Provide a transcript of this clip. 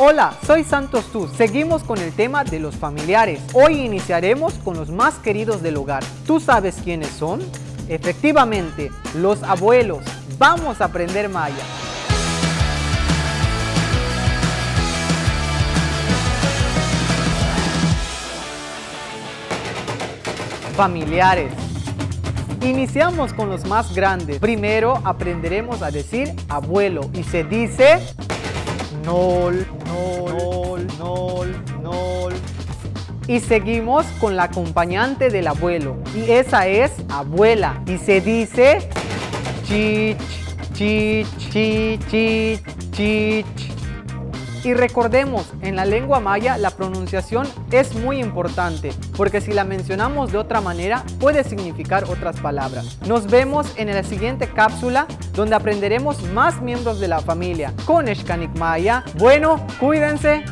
Hola, soy Santos Tú. Seguimos con el tema de los familiares. Hoy iniciaremos con los más queridos del hogar. ¿Tú sabes quiénes son? Efectivamente, los abuelos. Vamos a aprender maya. Familiares. Iniciamos con los más grandes. Primero aprenderemos a decir abuelo y se dice nol, nol, nol, nol. Y seguimos con la acompañante del abuelo y esa es abuela y se dice chich, chich, chich, chich, chich. Y recordemos, en la lengua maya la pronunciación es muy importante porque si la mencionamos de otra manera puede significar otras palabras. Nos vemos en la siguiente cápsula donde aprenderemos más miembros de la familia con Eshkanik Maya. Bueno, cuídense.